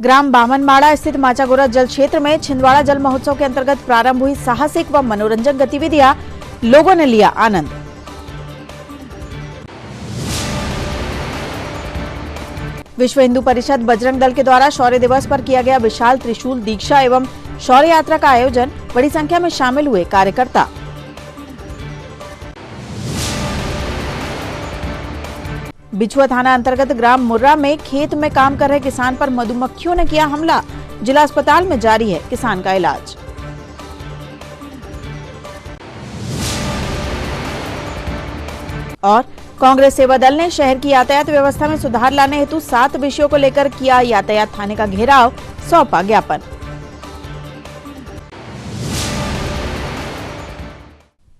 ग्राम बामनवाड़ा स्थित माचागोरा जल क्षेत्र में छिंदवाड़ा जल महोत्सव के अंतर्गत प्रारंभ हुई साहसिक व मनोरंजक गतिविधियां, लोगों ने लिया आनंद। विश्व हिंदू परिषद बजरंग दल के द्वारा शौर्य दिवस पर किया गया विशाल त्रिशूल दीक्षा एवं शौर्य यात्रा का आयोजन, बड़ी संख्या में शामिल हुए कार्यकर्ता। बिछुआ थाना अंतर्गत ग्राम मुर्रा में खेत में काम कर रहे किसान पर मधुमक्खियों ने किया हमला, जिला अस्पताल में जारी है किसान का इलाज। और कांग्रेस सेवा दल ने शहर की यातायात व्यवस्था में सुधार लाने हेतु 7 विषयों को लेकर किया यातायात थाने का घेराव, सौंपा ज्ञापन।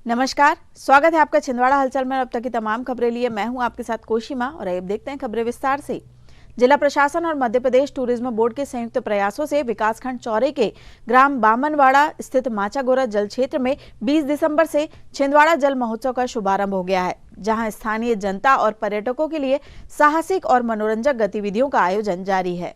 नमस्कार, स्वागत है आपका छिंदवाड़ा हलचल में। अब तक की तमाम खबरें लिए मैं हूं आपके साथ कोशिमा और अब देखते हैं खबरें विस्तार से। जिला प्रशासन और मध्य प्रदेश टूरिज्म बोर्ड के संयुक्त प्रयासों से विकासखंड चौरे के ग्राम बामनवाड़ा स्थित माचागोरा जल क्षेत्र में 20 दिसंबर से छिंदवाड़ा जल महोत्सव का शुभारंभ हो गया है, जहां स्थानीय जनता और पर्यटकों के लिए साहसिक और मनोरंजक गतिविधियों का आयोजन जारी है।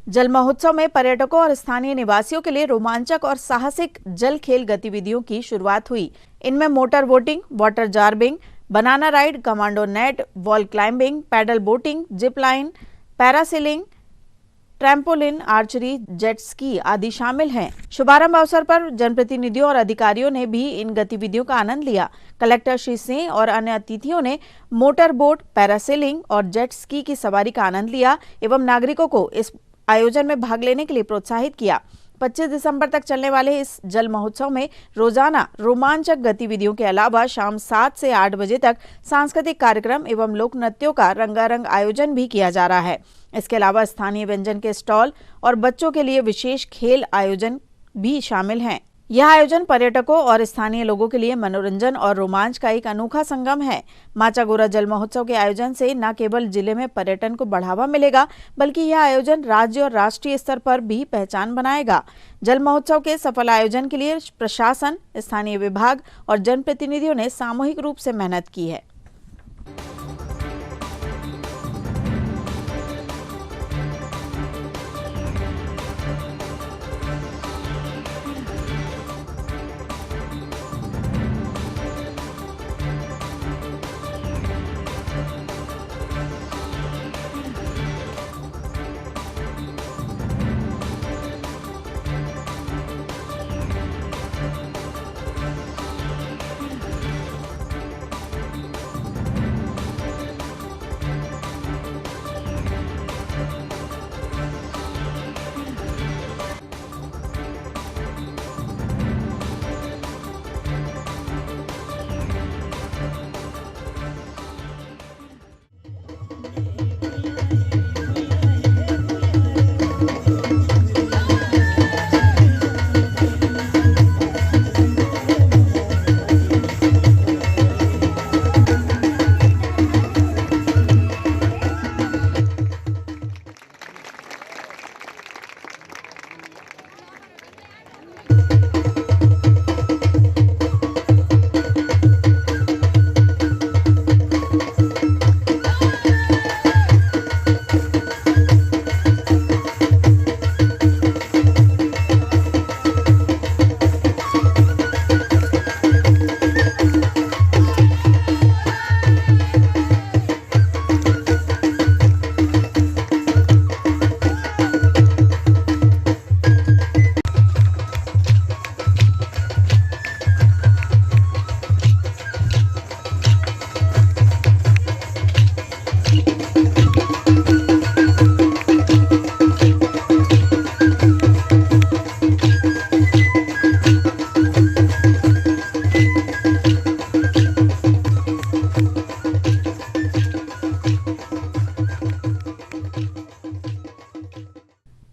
जल महोत्सव में पर्यटकों और स्थानीय निवासियों के लिए रोमांचक और साहसिक जल खेल गतिविधियों की शुरुआत हुई। इनमें motor boating, water zorbing, banana ride, commando net, wall climbing, paddle boating, zip line, parasailing, trampoline, archery, jet ski आदि शामिल हैं। शुभारंभ अवसर पर जनप्रतिनिधियों और अधिकारियों ने भी इन गतिविधियों का आनंद लिया। कलेक्टर श्री सिंह और अन्य अतिथियों ने मोटर बोट, पैरासेलिंग और जेट स्की की सवारी का आनंद लिया एवं नागरिकों को इस आयोजन में भाग लेने के लिए प्रोत्साहित किया। 25 दिसंबर तक चलने वाले इस जल महोत्सव में रोजाना रोमांचक गतिविधियों के अलावा शाम 7 से 8 बजे तक सांस्कृतिक कार्यक्रम एवं लोक नृत्यों का रंगारंग आयोजन भी किया जा रहा है। इसके अलावा स्थानीय व्यंजन के स्टॉल और बच्चों के लिए विशेष खेल आयोजन भी शामिल हैं। यह आयोजन पर्यटकों और स्थानीय लोगों के लिए मनोरंजन और रोमांच का एक अनोखा संगम है। माचागोरा जल महोत्सव के आयोजन से न केवल जिले में पर्यटन को बढ़ावा मिलेगा, बल्कि यह आयोजन राज्य और राष्ट्रीय स्तर पर भी पहचान बनाएगा। जल महोत्सव के सफल आयोजन के लिए प्रशासन, स्थानीय विभाग और जनप्रतिनिधियों ने सामूहिक रूप से मेहनत की है।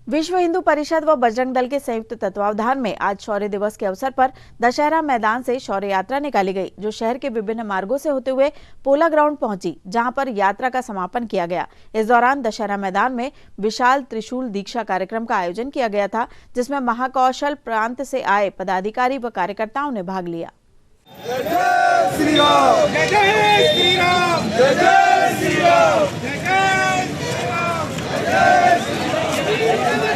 विश्व हिंदू परिषद व बजरंग दल के संयुक्त तत्वावधान में आज शौर्य दिवस के अवसर पर दशहरा मैदान से शौर्य यात्रा निकाली गई, जो शहर के विभिन्न मार्गों से होते हुए पोला ग्राउंड पहुंची, जहां पर यात्रा का समापन किया गया। इस दौरान दशहरा मैदान में विशाल त्रिशूल दीक्षा कार्यक्रम का आयोजन किया गया था, जिसमें महाकौशल प्रांत से आए पदाधिकारी व कार्यकर्ताओं ने भाग लिया। जय जय श्री राम, जय जय श्री राम, जय जय श्री राम, जय जय श्री राम, जय जय श्री राम।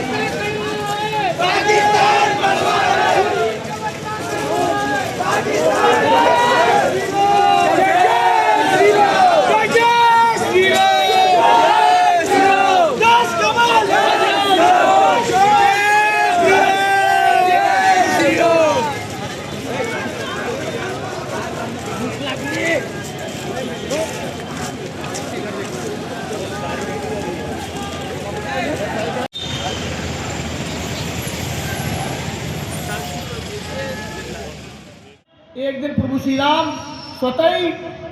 श्री राम स्वतः ही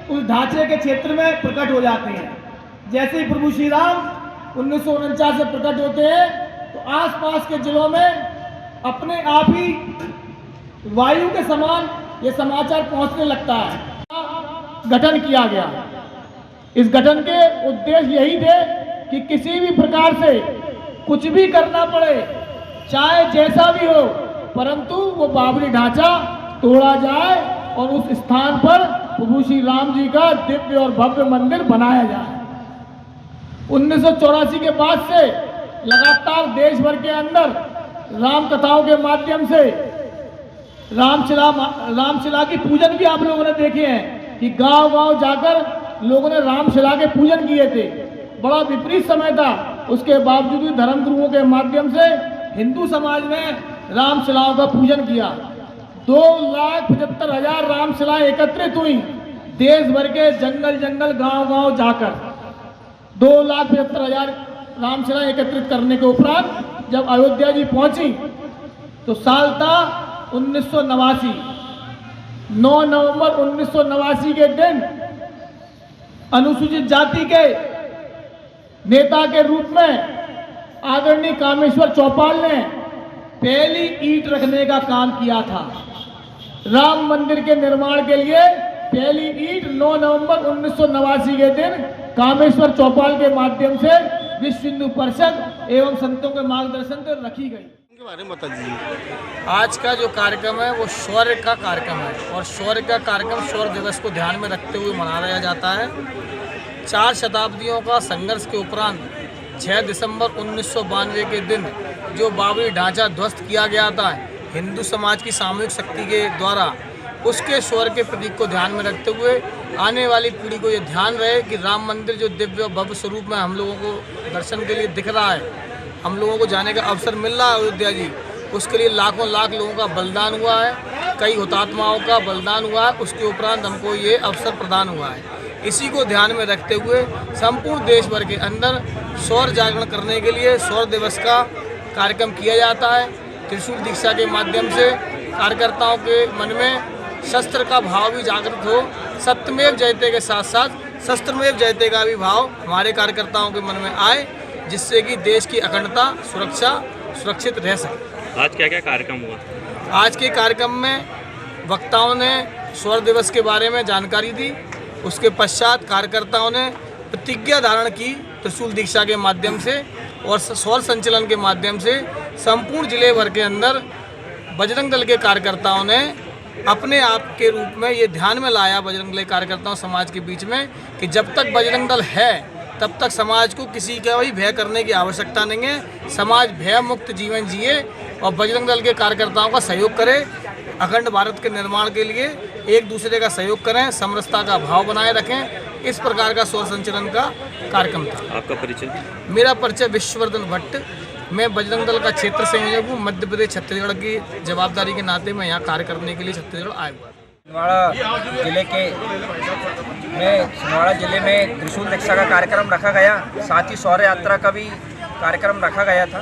उस ढांचे के क्षेत्र में प्रकट हो जाते हैं। जैसे ही प्रभु श्री राम 1949 से प्रकट होते हैं तो आसपास के जिलों में अपने आप ही वायु के समान ये समाचार पहुंचने लगता है। गठन किया गया। इस गठन के उद्देश्य यही थे कि किसी भी प्रकार से कुछ भी करना पड़े, चाहे जैसा भी हो, परंतु वो बाबरी ढांचा तोड़ा जाए और उस स्थान पर प्रभु श्री राम जी का दिव्य और भव्य मंदिर बनाया जाए। 1984 के बाद से लगातार देश भर के अंदर राम कथाओं के माध्यम से रामशिला की पूजन भी आप लोगों ने देखे हैं कि गांव-गांव जाकर लोगों ने रामशिला के पूजन किए थे। बड़ा विपरीत समय था, उसके बावजूद भी धर्म गुरुओं के माध्यम से हिंदू समाज ने रामशिलाओं का पूजन किया। 2,75,000 रामशिलाएं एकत्रित हुई देश भर के जंगल जंगल गांव-गांव जाकर। 2,75,000 रामशिलाएं एकत्रित करने के उपरांत जब अयोध्या जी पहुंची तो साल था 1989। 9 नवंबर 1989 के दिन अनुसूचित जाति के नेता के रूप में आदरणीय कामेश्वर चौपाल ने पहली ईंट रखने का काम किया था। राम मंदिर के निर्माण के लिए पहली ईंट 9 नवंबर 1989 के दिन कामेश्वर चौपाल के माध्यम से विश्व हिंदू परिषद एवं संतों के मार्गदर्शन से रखी गई। के बारे में बता दीजिए। आज का जो कार्यक्रम है वो शौर्य का कार्यक्रम है और शौर्य का कार्यक्रम शौर्य दिवस को ध्यान में रखते हुए मनाया जाता है। 4 शताब्दियों का संघर्ष के उपरांत 6 दिसंबर 1992 के दिन जो बाबरी ढांचा ध्वस्त किया गया था हिंदू समाज की सामूहिक शक्ति के द्वारा, उसके शौर्य के प्रतीक को ध्यान में रखते हुए आने वाली पीढ़ी को ये ध्यान रहे कि राम मंदिर जो दिव्य और भव्य स्वरूप में हम लोगों को दर्शन के लिए दिख रहा है, हम लोगों को जाने का अवसर मिल रहा है अयोध्या जी, उसके लिए लाखों लाख लोगों का बलिदान हुआ है, कई हुतात्माओं का बलिदान हुआ है, उसके उपरांत हमको ये अवसर प्रदान हुआ है। इसी को ध्यान में रखते हुए संपूर्ण देश भर के अंदर शौर्य जागरण करने के लिए शौर्य दिवस का कार्यक्रम किया जाता है। त्रिशूल दीक्षा के माध्यम से कार्यकर्ताओं के मन में शस्त्र का भाव भी जागृत हो, सत्यमेव जयते के साथ साथ शस्त्रमेव जयते का भी भाव हमारे कार्यकर्ताओं के मन में आए, जिससे कि देश की अखंडता सुरक्षित रह सके। आज क्या क्या कार्यक्रम हुआ? आज के कार्यक्रम में वक्ताओं ने शौर्य दिवस के बारे में जानकारी दी। उसके पश्चात कार्यकर्ताओं ने प्रतिज्ञा धारण की त्रिशूल दीक्षा के माध्यम से और शौर्य संचलन के माध्यम से संपूर्ण जिले भर के अंदर बजरंग दल के कार्यकर्ताओं ने अपने आप के रूप में ये ध्यान में लाया बजरंग दल कार्यकर्ताओं समाज के बीच में कि जब तक बजरंग दल है तब तक समाज को किसी का भी भय करने की आवश्यकता नहीं है। समाज भय मुक्त जीवन जिए और बजरंग दल के कार्यकर्ताओं का सहयोग करे, अखंड भारत के निर्माण के लिए एक दूसरे का सहयोग करें, समरसता का भाव बनाए रखें। इस प्रकार का शौर्य संचलन का कार्यक्रम था। आपका परिचय? मेरा परिचय विश्ववर्धन भट्ट, मैं बजरंग दल का क्षेत्र संयोजक हूँ। मध्य प्रदेश छत्तीसगढ़ की जवाबदारी के नाते मैं यहाँ कार्य करने के लिए छत्तीसगढ़ आया हुआ। छिंदवाड़ा जिले में त्रिशूल दीक्षा का कार्यक्रम रखा गया, साथ ही शौर्य यात्रा का भी कार्यक्रम रखा गया था।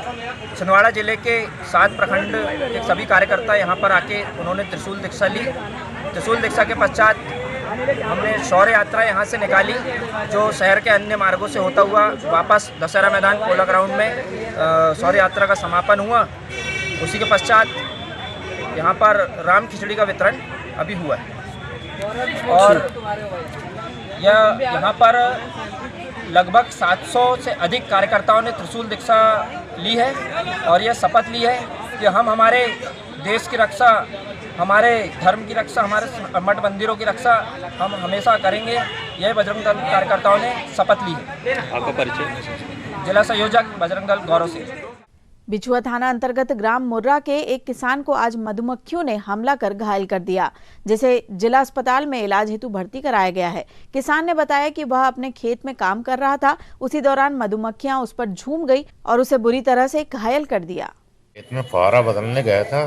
छिंदवाड़ा जिले के 7 प्रखंड के सभी कार्यकर्ता यहाँ पर आके उन्होंने त्रिशूल दीक्षा ली। त्रिशूल दीक्षा के पश्चात हमने शौर्य यात्रा यहाँ से निकाली, जो शहर के अन्य मार्गों से होता हुआ वापस दशहरा मैदान पोला ग्राउंड में शौर्य यात्रा का समापन हुआ। उसी के पश्चात यहाँ पर राम खिचड़ी का वितरण अभी हुआ है और यहाँ पर लगभग 700 से अधिक कार्यकर्ताओं ने त्रिशूल दीक्षा ली है और यह शपथ ली है कि हम हमारे देश की रक्षा, हमारे धर्म की रक्षा, हमारे मठ मंदिरों की रक्षा हम हमेशा करेंगे। यह बजरंग दल कार्यकर्ताओं ने शपथ ली है। आपका परिचय? जिला संयोजक बजरंग दल गौरव सिंह। बिछुआ थाना अंतर्गत ग्राम मुर्रा के एक किसान को आज मधुमक्खियों ने हमला कर घायल कर दिया, जिसे जिला अस्पताल में इलाज हेतु भर्ती कराया गया है। किसान ने बताया कि वह अपने खेत में काम कर रहा था, उसी दौरान मधुमक्खियां उस पर झूम गई और उसे बुरी तरह से घायल कर दिया। खेत में फुहारा बदलने गया था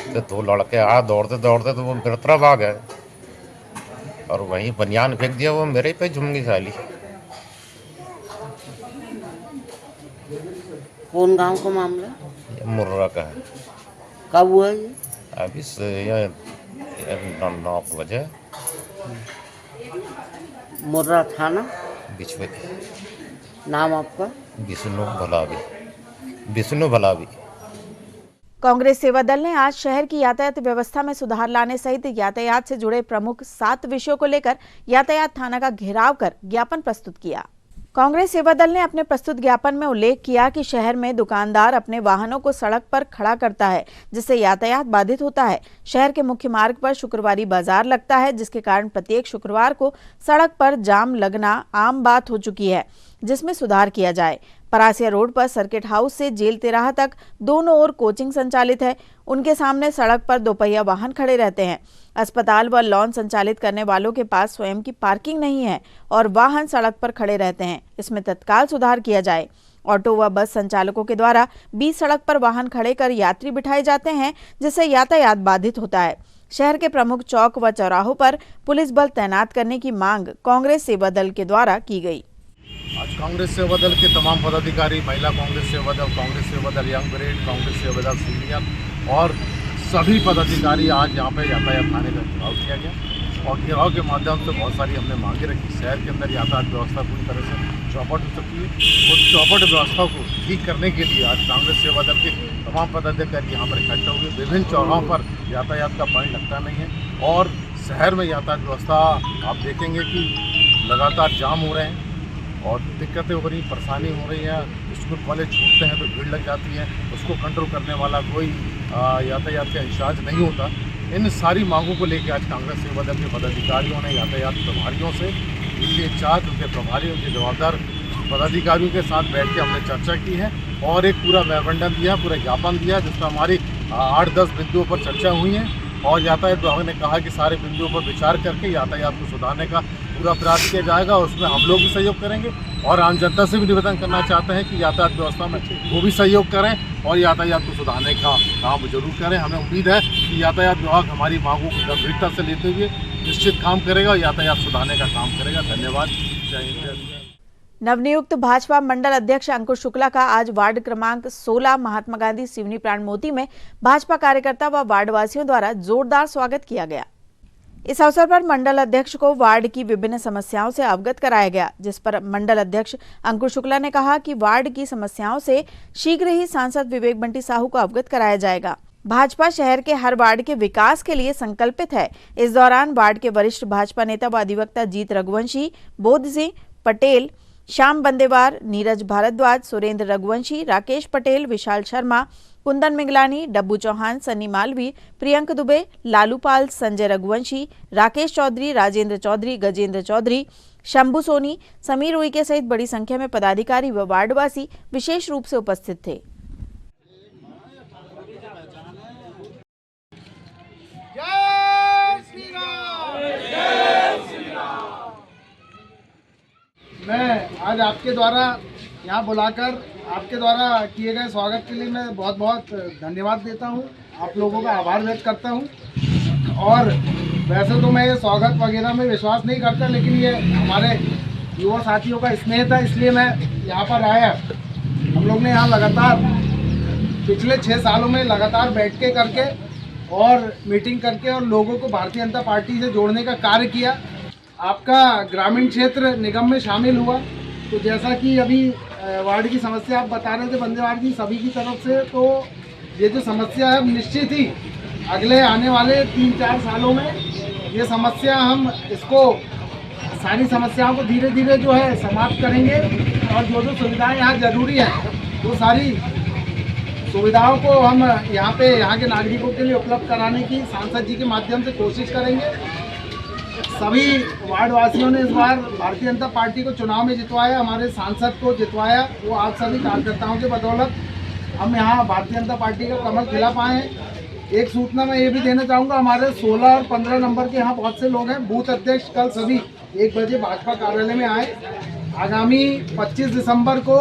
तो 2 लड़के आ दौड़ते दौड़ते तो वो मेरे तरफ आ गए और वहीं बनियान फेंक दिया, वो मेरे पे झूम गई साली। कौन गांव का मामला? ये मुर्रा का है। कब हुआ ये? अभी 9 बजे मुर्रा थाना। बिछवे नाम आपका? विष्णु भलावी। कांग्रेस सेवा दल ने आज शहर की यातायात व्यवस्था में सुधार लाने सहित यातायात से जुड़े प्रमुख 7 विषयों को लेकर यातायात थाना का घेराव कर ज्ञापन प्रस्तुत किया। कांग्रेस सेवा दल ने अपने प्रस्तुत ज्ञापन में उल्लेख किया कि शहर में दुकानदार अपने वाहनों को सड़क पर खड़ा करता है, जिससे यातायात बाधित होता है। शहर के मुख्य मार्ग पर शुक्रवारी बाजार लगता है, जिसके कारण प्रत्येक शुक्रवार को सड़क पर जाम लगना आम बात हो चुकी है, जिसमें सुधार किया जाए। परासिया रोड पर सर्किट हाउस से जेल तिराहा तक दोनों ओर कोचिंग संचालित है। उनके सामने सड़क पर दोपहिया वाहन खड़े रहते हैं। अस्पताल व लॉन संचालित करने वालों के पास स्वयं की पार्किंग नहीं है और वाहन सड़क पर खड़े रहते हैं। इसमें तत्काल सुधार किया जाए। ऑटो व बस संचालकों के द्वारा बीच सड़क पर वाहन खड़े कर यात्री बिठाए जाते हैं, जिससे यातायात बाधित होता है। शहर के प्रमुख चौक व चौराहों पर पुलिस बल तैनात करने की मांग कांग्रेस सेवा दल के द्वारा की गई। आज कांग्रेस सेवा दल के तमाम पदाधिकारी, महिला कांग्रेस सेवा दल यंग ब्रिगेड, कांग्रेस सेवा दल सीनियर और सभी पदाधिकारी आज यहाँ पे यातायात थाने का घेराव किया गया और घेराव के माध्यम से बहुत सारी हमने मांगे रखी। शहर के अंदर यातायात व्यवस्था पूरी तरह से चौपट हो चुकी है। उस चौपट व्यवस्था को ठीक करने के लिए आज कांग्रेस सेवा दल के तमाम पदाधिकारी यहाँ पर इकट्ठा हुए। विभिन्न चौराहों पर यातायात का पॉइंट लगता नहीं है और शहर में यातायात व्यवस्था आप देखेंगे कि लगातार जाम हो रहे हैं और दिक्कतें हो रही, परेशानी हो रही है। स्कूल कॉलेज छूटते हैं तो भीड़ लग जाती है, उसको कंट्रोल करने वाला कोई यातायात का इंचार्ज नहीं होता। इन सारी मांगों को लेकर आज कांग्रेस सेवा दल के पदाधिकारियों ने यातायात प्रभारियों से, उनके इंचार्ज, उनके प्रभारी, उनके जवाबदार पदाधिकारियों के साथ बैठ के हमने चर्चा की है और एक पूरा मेमोरेंडम दिया, पूरा ज्ञापन दिया, जिसमें हमारी 8-10 बिंदुओं पर चर्चा हुई है और यातायात विभाग ने कहा कि सारे बिंदुओं पर विचार करके यातायात को सुधारने का पूरा प्रयास किया जाएगा। उसमें हम लोग भी सहयोग करेंगे और आम जनता से भी निवेदन करना चाहते हैं कि यातायात व्यवस्था में वो भी सहयोग करें और यातायात को सुधारने का काम जरूर करें। हमें उम्मीद है कि यातायात विभाग हमारी मांगों को गंभीरता से लेते हुए निश्चित काम करेगा और यातायात सुधारने का काम करेगा। धन्यवाद। जय हिंद। नवनियुक्त भाजपा मंडल अध्यक्ष अंकुर शुक्ला का आज वार्ड क्रमांक 16 महात्मा गांधी सिवनी प्राण मोती में भाजपा कार्यकर्ता व वार्डवासियों द्वारा जोरदार स्वागत किया गया। इस अवसर पर मंडल अध्यक्ष को वार्ड की विभिन्न समस्याओं से अवगत कराया गया, जिस पर मंडल अध्यक्ष अंकुर शुक्ला ने कहा कि वार्ड की समस्याओं से शीघ्र ही सांसद विवेक बंटी साहू को अवगत कराया जाएगा। भाजपा शहर के हर वार्ड के विकास के लिए संकल्पित है। इस दौरान वार्ड के वरिष्ठ भाजपा नेता व अधिवक्ता जीत रघुवंशी, बोध सिंह पटेल, श्याम बंदेवार, नीरज भारद्वाज, सुरेंद्र रघुवंशी, राकेश पटेल, विशाल शर्मा, कुंदन मिगलानी, डब्बू चौहान, सन्नी मालवी, प्रियंक दुबे, लालू पाल, संजय रघुवंशी, राकेश चौधरी, राजेंद्र चौधरी, गजेंद्र चौधरी, शंभू सोनी, समीर उइके सहित बड़ी संख्या में पदाधिकारी व वार्डवासी विशेष रूप से उपस्थित थे। मैं आज आपके द्वारा यहाँ बुलाकर आपके द्वारा किए गए स्वागत के लिए मैं बहुत बहुत धन्यवाद देता हूँ, आप लोगों का आभार व्यक्त करता हूँ। और वैसे तो मैं ये स्वागत वगैरह में विश्वास नहीं करता, लेकिन ये हमारे युवा साथियों का स्नेह था, इसलिए मैं यहाँ पर आया। हम लोग ने यहाँ लगातार पिछले 6 सालों में लगातार बैठ के करके और मीटिंग करके और लोगों को भारतीय जनता पार्टी से जोड़ने का कार्य किया। आपका ग्रामीण क्षेत्र निगम में शामिल हुआ, तो जैसा कि अभी वार्ड की समस्या आप बता रहे थे बंदेवार जी सभी की तरफ से, तो ये जो समस्या है निश्चित ही अगले आने वाले 3-4 सालों में ये समस्या हम इसको सारी समस्याओं को धीरे धीरे जो है समाप्त करेंगे और जो जो सुविधाएं यहाँ ज़रूरी हैं वो सारी सुविधाओं को हम यहाँ के नागरिकों के लिए उपलब्ध कराने की सांसद जी के माध्यम से कोशिश करेंगे। सभी वार्डवासियों ने इस बार भारतीय जनता पार्टी को चुनाव में जितवाया, हमारे सांसद को जितवाया, वो आप सभी कार्यकर्ताओं के बदौलत हम यहाँ भारतीय जनता पार्टी का कमल खिला पाए हैं। एक सूचना मैं ये भी देना चाहूँगा, हमारे 16 और 15 नंबर के यहाँ बहुत से लोग हैं। बूथ अध्यक्ष कल सभी 1 बजे भाजपा कार्यालय में आए। आगामी 25 दिसंबर को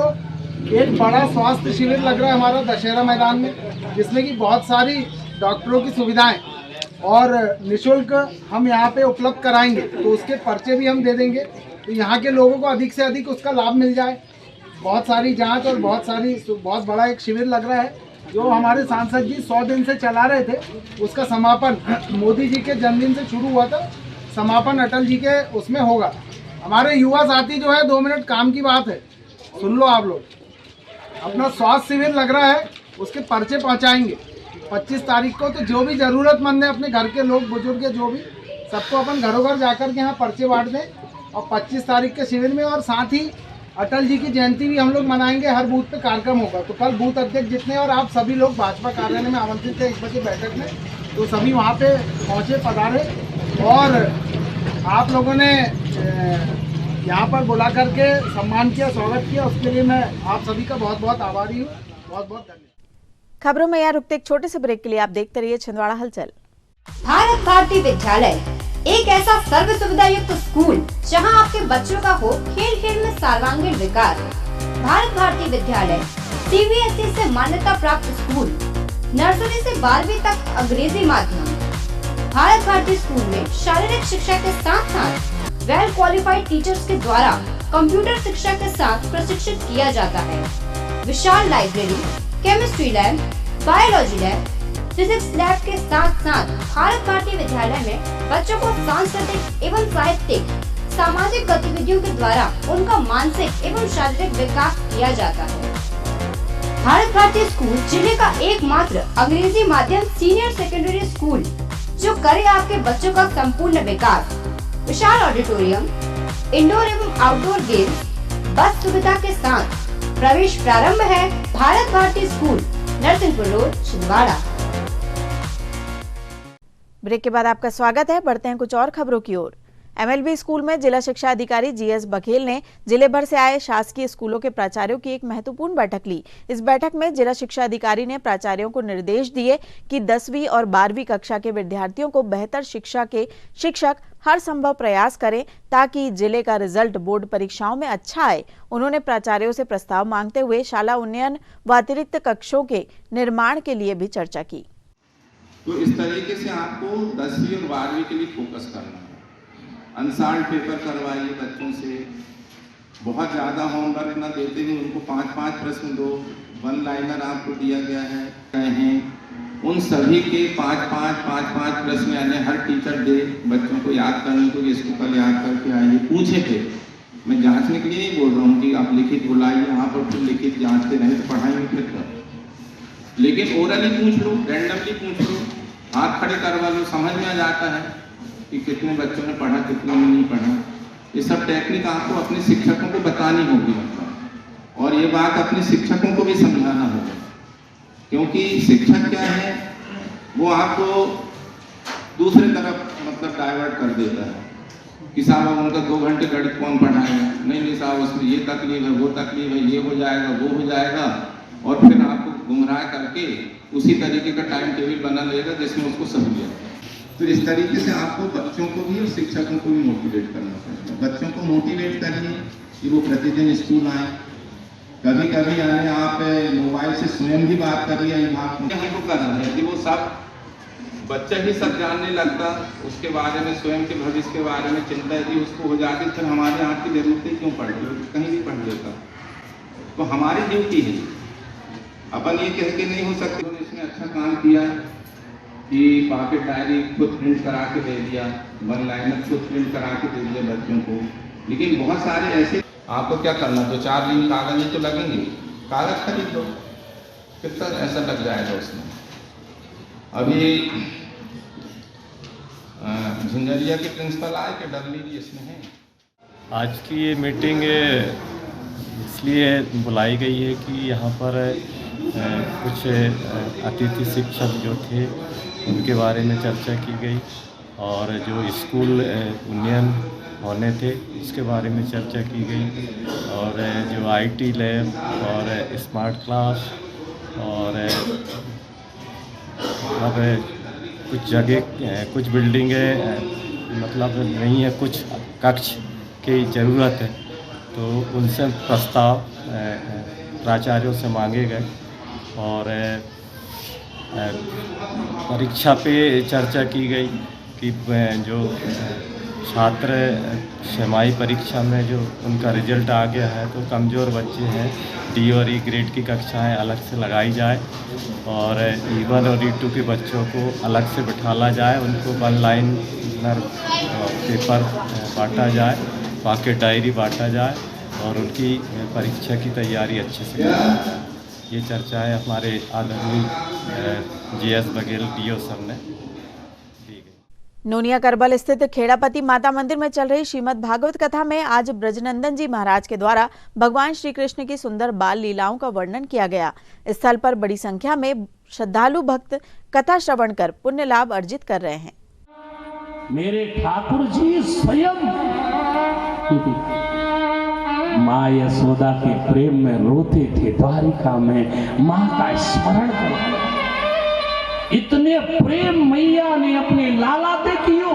एक बड़ा स्वास्थ्य शिविर लग रहा है हमारा दशहरा मैदान में, जिसमें कि बहुत सारी डॉक्टरों की सुविधाएं और निःशुल्क हम यहाँ पे उपलब्ध कराएंगे, तो उसके पर्चे भी हम दे देंगे, तो यहाँ के लोगों को अधिक से अधिक उसका लाभ मिल जाए। बहुत सारी जांच और बहुत बड़ा एक शिविर लग रहा है, जो हमारे सांसद जी 100 दिन से चला रहे थे, उसका समापन मोदी जी के जन्मदिन से शुरू हुआ था, समापन अटल जी के उसमें होगा। हमारे युवा साथी जो है 2 मिनट काम की बात है, सुन लो आप लोग। अपना स्वास्थ्य शिविर लग रहा है, उसके पर्चे पहुंचाएंगे 25 तारीख को। तो जो भी ज़रूरतमंद है, अपने घर के लोग, बुजुर्ग, जो भी, सबको अपन घरों घर जाकर के यहाँ पर्चे बांट दें। और 25 तारीख के शिविर में, और साथ ही अटल जी की जयंती भी हम लोग मनाएंगे। हर बूथ पे कार्यक्रम होगा। तो कल बूथ अध्यक्ष जितने और आप सभी लोग भाजपा कार्यालय में आमंत्रित थे 1 बजे बैठक में, तो सभी वहाँ पे पहुँचे, पधारे। और आप लोगों ने यहाँ पर बुला करके सम्मान किया, स्वागत किया, उसके लिए मैं आप सभी का बहुत बहुत आभारी हूँ। बहुत बहुत धन्यवाद। खबरों में यहाँ रुकते एक छोटे से ब्रेक के लिए आप देखते रहिए छिंदवाड़ा हलचल। भारत भारती विद्यालय एक ऐसा सर्व सुविधा युक्त स्कूल जहां आपके बच्चों का हो खेल खेल में सर्वांगीण विकास। भारत भारती विद्यालय CBSE से मान्यता प्राप्त स्कूल, नर्सरी से 12वीं तक अंग्रेजी माध्यम। भारत भारती स्कूल में शारीरिक शिक्षा के साथ साथ वेल क्वालिफाइड टीचर्स के द्वारा कंप्यूटर शिक्षा के साथ प्रशिक्षित किया जाता है। विशाल library, chemistry lab, biology lab, physics lab के साथ साथ भारत भारती विद्यालय में बच्चों को सांस्कृतिक एवं साहित्यिक सामाजिक गतिविधियों के द्वारा उनका मानसिक एवं शारीरिक विकास किया जाता है। भारत भारती स्कूल जिले का एकमात्र अंग्रेजी माध्यम सीनियर सेकेंडरी स्कूल जो करे आपके बच्चों का संपूर्ण विकास। विशाल ऑडिटोरियम, इंडोर एवं आउटडोर गेम्स, बस सुविधा के साथ प्रवेश प्रारंभ है। Bharat Bharati school, Narsinghpur road, Chhindwara. Break के बाद आपका स्वागत है। बढ़ते हैं कुछ और खबरों की ओर। MLB स्कूल में जिला शिक्षा अधिकारी GS बघेल ने जिले भर से आए शासकीय स्कूलों के प्राचार्यों की एक महत्वपूर्ण बैठक ली। इस बैठक में जिला शिक्षा अधिकारी ने प्राचार्यों को निर्देश दिए कि 10वीं और 12वीं कक्षा के विद्यार्थियों को बेहतर शिक्षा के शिक्षक हर संभव प्रयास करें ताकि जिले का रिजल्ट बोर्ड परीक्षाओं में अच्छा आए। उन्होंने प्राचार्यों से प्रस्ताव मांगते हुए शाला उन्नयन व अतिरिक्त कक्षों के निर्माण के लिए भी चर्चा की। तो इस तरीके से आपको 10वीं और 12वीं के लिए फोकस करना है। अनसाल्ड पेपर करवाइए बच्चों से, बहुत ज़्यादा होमवर्क ना देते हुए उनको 5-5 प्रश्न दो। 1 लाइनर आपको दिया गया है, उन सभी के 5-5 प्रश्न यानी हर टीचर दे बच्चों को याद करने को, इसको कल याद करके आइए। पूछे थे, मैं जांचने के लिए नहीं बोल रहा हूँ कि आप लिखित बुलाइए यहाँ पर, फिर लिखित जांचते नहीं तो पढ़ाई में फिर कर, लेकिन ओरली पूछ लो, रैंडमली पूछ लो, हाथ खड़े करवा लो, समझ में आ जाता है कि कितने बच्चों ने पढ़ा, कितने ने नहीं पढ़ा। ये सब टेक्निक आपको अपने शिक्षकों को बतानी होगी मतलब, और ये बात अपने शिक्षकों को भी समझाना होगा, क्योंकि शिक्षक क्या है वो आपको दूसरे तरफ मतलब डाइवर्ट कर देता है कि साहब उनका 2 घंटे गणित कौन पढ़ाएगा, नहीं साहब उसमें ये तकलीफ है, वो तकलीफ है, ये हो जाएगा, वो हो जाएगा, और फिर आपको गुमराह करके उसी तरीके का टाइम टेबल बना लेगा जिसमें उसको सहूलियत। तो इस तरीके से आपको बच्चों को भी और शिक्षकों को भी मोटिवेट करना पड़ेगा। बच्चों को मोटिवेट करिए कि वो प्रतिदिन स्कूल आए। कभी कभी यानी आप मोबाइल से स्वयं भी बात करिए, हमको करना है कि वो सब बच्चा ही सब जानने लगता, उसके बारे में स्वयं के भविष्य के बारे में चिंता यदि उसको हो जाती, फिर हमारे यहाँ की जरूरतें क्यों पड़ रही, कहीं भी पढ़ लेता। तो हमारी ड्यूटी है, अपन ये कह के नहीं हो सकते। इसने अच्छा काम किया कि पॉकेट डायरी खुद प्रिंट करा के दे दिया, 1 लाइनर खुद प्रिंट करा के दे दिया बच्चों को, लेकिन बहुत सारे ऐसे आपको क्या करना, 2-4 दिन कागज तो लगेंगे, कागज खरीद लो, कितना ऐसा लग जाएगा उसमें। अभी झंझरिया के प्रिंसिपल आए कि डरली जी इसमें है। आज की ये मीटिंग इसलिए बुलाई गई है कि यहाँ पर कुछ अतिथि शिक्षक जो थे उनके बारे में चर्चा की गई, और जो स्कूल उन्नयन होने थे उसके बारे में चर्चा की गई, और जो IT लैब और स्मार्ट क्लास और मतलब कुछ जगह कुछ बिल्डिंगें मतलब नहीं है, कुछ कक्ष की ज़रूरत है, तो उनसे प्रस्ताव प्राचार्यों से मांगे गए। और परीक्षा पे चर्चा की गई कि जो छात्र सेमाई परीक्षा में जो उनका रिजल्ट आ गया है तो कमज़ोर बच्चे हैं, डी और ई ग्रेड की कक्षाएं अलग से लगाई जाए और E1 और E2 के बच्चों को अलग से बिठाला जाए, उनको वन लाइनर पेपर बांटा जाए, पॉकेट डायरी बांटा जाए और उनकी परीक्षा की तैयारी अच्छे से करें। ये चर्चाएं हमारे आदरणीय GS बघेल DO सर ने दी गई। नोनिया करबल स्थित खेड़ापति माता मंदिर में चल रही श्रीमद् भागवत कथा में आज ब्रजनंदन जी महाराज के द्वारा भगवान श्री कृष्ण की सुंदर बाल लीलाओं का वर्णन किया गया। स्थल पर बड़ी संख्या में श्रद्धालु भक्त कथा श्रवण कर पुण्य लाभ अर्जित कर रहे हैं। मेरे ठाकुर जी स्वयं माँ यशोदा के प्रेम में रोते थे, द्वारिका में माँ का स्मरण करते। इतने प्रेम मैया ने अपने लाला से कियो,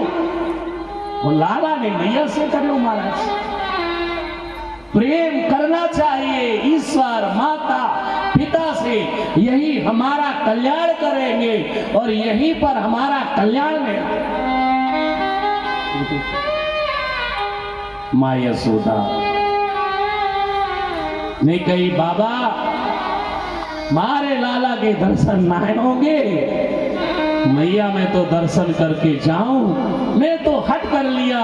वो लाला ने मैया से करो। महाराज प्रेम करना चाहिए ईश्वर माता पिता से, यही हमारा कल्याण करेंगे और यहीं पर हमारा कल्याण है। माँ यशोदा ने कही, बाबा मारे लाला के दर्शन ना होंगे, मैया मैं तो दर्शन करके जाऊं, मैं तो हट कर लिया।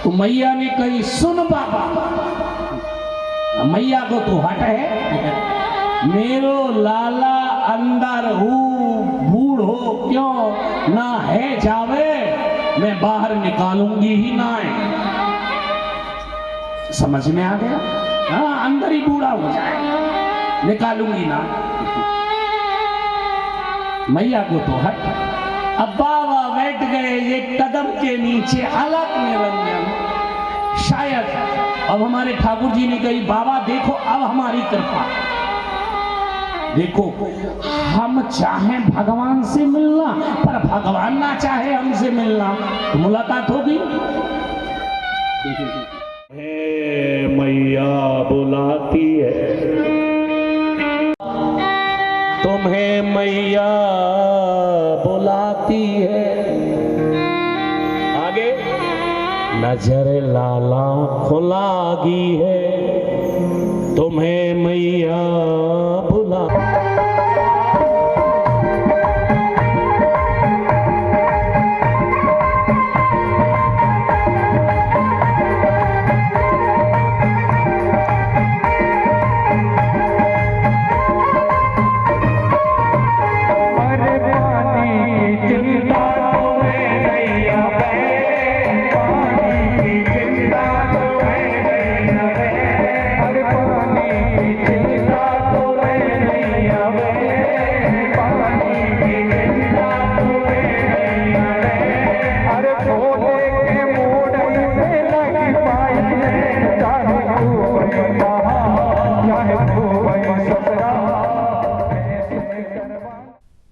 तो मैया ने कही, सुन बाबा, मैया को तो हट है, मेरो लाला अंदर हूँ, बूढ़ो क्यों ना है जावे, मैं बाहर निकालूंगी ही ना है। समझ में आ गया? हाँ, अंदर ही बूढ़ा हो जाए, निकालूंगी ना। मैया को तो हट। अब बाबा बैठ गए एक कदम के नीचे, अलग निरंजन। शायद अब हमारे ठाकुर जी ने कही, बाबा देखो अब हमारी कृपा, देखो हम चाहें भगवान से मिलना, पर भगवान ना चाहे हमसे मिलना, तो मुलाकात होगी। मैया बुलाती है तुम्हें, मैया बुलाती है। आगे नजर लाला खुलागी है, तुम्हें मैया बुला।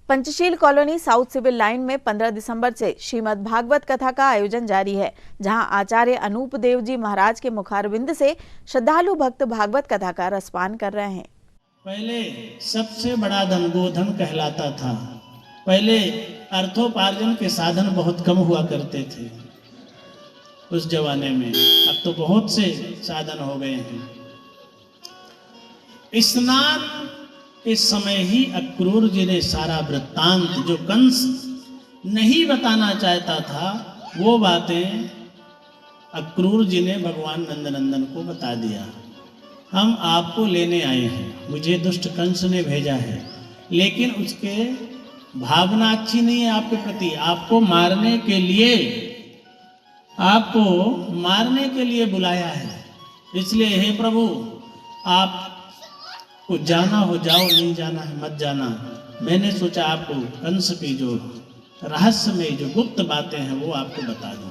Panchsheel colony south civil line में 15 दिसंबर से श्रीमद् भागवत कथा का आयोजन जारी है, जहां आचार्य अनूप देव जी महाराज के मुखारविंद से श्रद्धालु भक्त भागवत कथा का रसपान कर रहे हैं। पहले सबसे बड़ा धन गोधन कहलाता था। पहले अर्थोपार्जन के साधन बहुत कम हुआ करते थे उस जमाने में, अब तो बहुत से साधन हो गए हैं। स्नान इस समय ही अक्रूर जी ने सारा वृत्तांत, जो कंस नहीं बताना चाहता था, वो बातें अक्रूर जी ने भगवान नंदनंदन को बता दिया। हम आपको लेने आए हैं, मुझे दुष्ट कंस ने भेजा है, लेकिन उसके भावना अच्छी नहीं है आपके प्रति। आपको मारने के लिए बुलाया है। इसलिए हे प्रभु, आप को जाना हो जाओ, नहीं जाना है मत जाना। मैंने सोचा आपको कंस की जो रहस्य में जो गुप्त बातें हैं वो आपको बता दूं।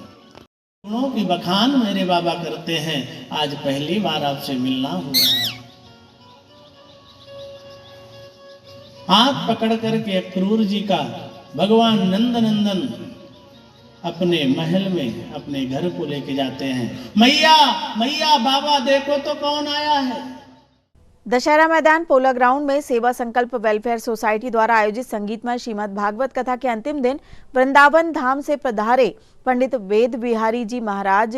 गुणों की बखान मेरे बाबा करते हैं, आज पहली बार आपसे मिलना हुआ है। हाथ पकड़ करके अक्रूर जी का भगवान नंदनंदन अपने महल में अपने घर को लेके जाते हैं। मैया मैया बाबा देखो तो कौन आया है। दशहरा मैदान पोला ग्राउंड में सेवा संकल्प वेलफेयर सोसाइटी द्वारा आयोजित संगीतमय श्रीमद् भागवत कथा के अंतिम दिन वृंदावन धाम से पधारे पंडित वेद बिहारी जी महाराज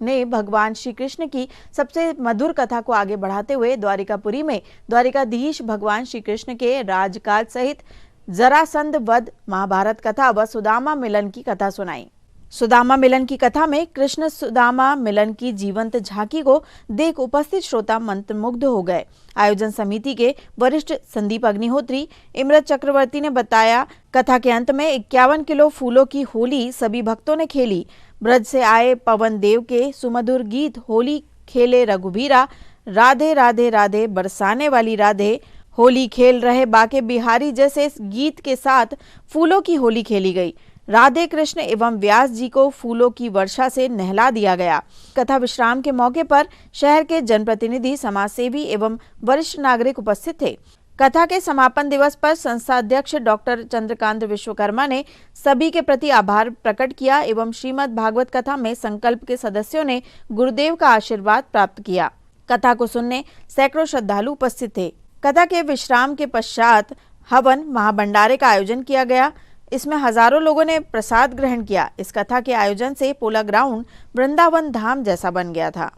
ने भगवान श्री कृष्ण की सबसे मधुर कथा को आगे बढ़ाते हुए द्वारिकापुरी में द्वारिकाधीश भगवान श्री कृष्ण के राजकाज सहित जरासंध वध महाभारत कथा व सुदामा मिलन की कथा सुनाई। सुदामा मिलन की कथा में कृष्ण सुदामा मिलन की जीवंत झांकी को देख उपस्थित श्रोता मंत्रमुग्ध हो गए। आयोजन समिति के वरिष्ठ संदीप अग्निहोत्री इमरत चक्रवर्ती ने बताया, कथा के अंत में 51 किलो फूलों की होली सभी भक्तों ने खेली। ब्रज से आए पवन देव के सुमधुर गीत होली खेले रघुबीरा, राधे राधे राधे बरसाने वाली राधे, होली खेल रहे बाके बिहारी जैसे इस गीत के साथ फूलों की होली खेली गई। राधे कृष्ण एवं व्यास जी को फूलों की वर्षा से नहला दिया गया। कथा विश्राम के मौके पर शहर के जनप्रतिनिधि, समाजसेवी एवं वरिष्ठ नागरिक उपस्थित थे। कथा के समापन दिवस पर संस्था अध्यक्ष डॉक्टर चंद्रकांत विश्वकर्मा ने सभी के प्रति आभार प्रकट किया एवं श्रीमद् भागवत कथा में संकल्प के सदस्यों ने गुरुदेव का आशीर्वाद प्राप्त किया। कथा को सुनने सैकड़ों श्रद्धालु उपस्थित थे। कथा के विश्राम के पश्चात हवन महाभंडारे का आयोजन किया गया। इसमें हजारों लोगों ने प्रसाद ग्रहण किया। इस कथा के आयोजन से पोला ग्राउंड वृंदावन धाम जैसा बन गया था।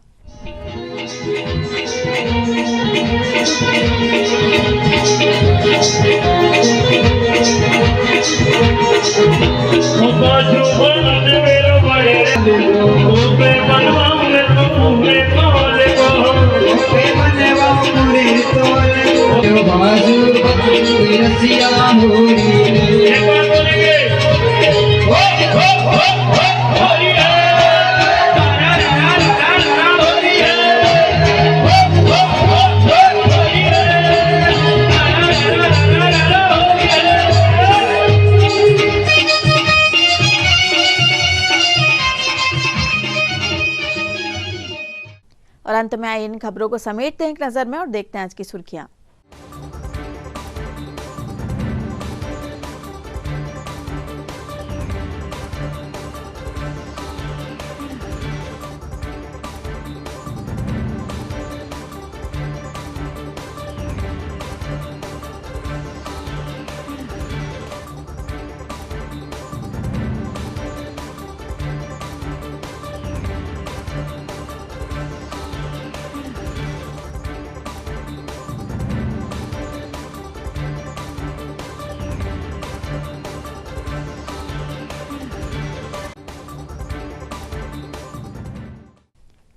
और अंत में आई इन खबरों को समेटते हैं एक नजर में और देखते हैं आज की सुर्खियां।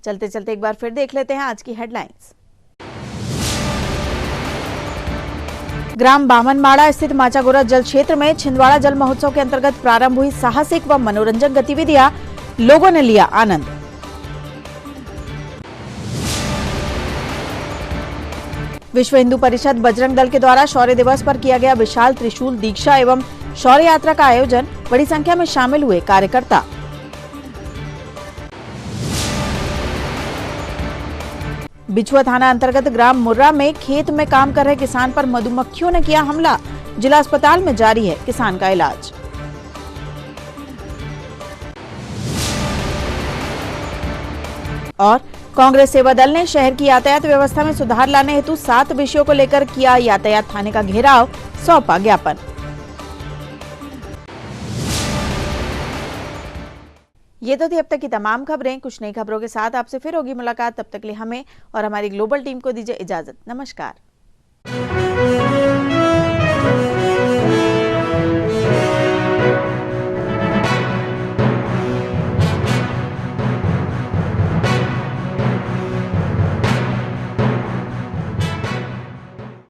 चलते चलते एक बार फिर देख लेते हैं आज की हेडलाइंस। ग्राम बामनमाड़ा स्थित माचागोरा जल क्षेत्र में छिंदवाड़ा जल महोत्सव के अंतर्गत प्रारंभ हुई साहसिक व मनोरंजन गतिविधियां, लोगों ने लिया आनंद। विश्व हिंदू परिषद बजरंग दल के द्वारा शौर्य दिवस पर किया गया विशाल त्रिशूल दीक्षा एवं शौर्य यात्रा का आयोजन, बड़ी संख्या में शामिल हुए कार्यकर्ता। बिछुआ थाना अंतर्गत ग्राम मुर्रा में खेत में काम कर रहे किसान पर मधुमक्खियों ने किया हमला, जिला अस्पताल में जारी है किसान का इलाज। और कांग्रेस सेवा दल ने शहर की यातायात व्यवस्था में सुधार लाने हेतु 7 विषयों को लेकर किया यातायात थाने का घेराव, सौंपा ज्ञापन। ये तो थी अब तक की तमाम खबरें। कुछ नई खबरों के साथ आपसे फिर होगी मुलाकात। तब तक के लिए हमें और हमारी ग्लोबल टीम को दीजिए इजाजत। नमस्कार।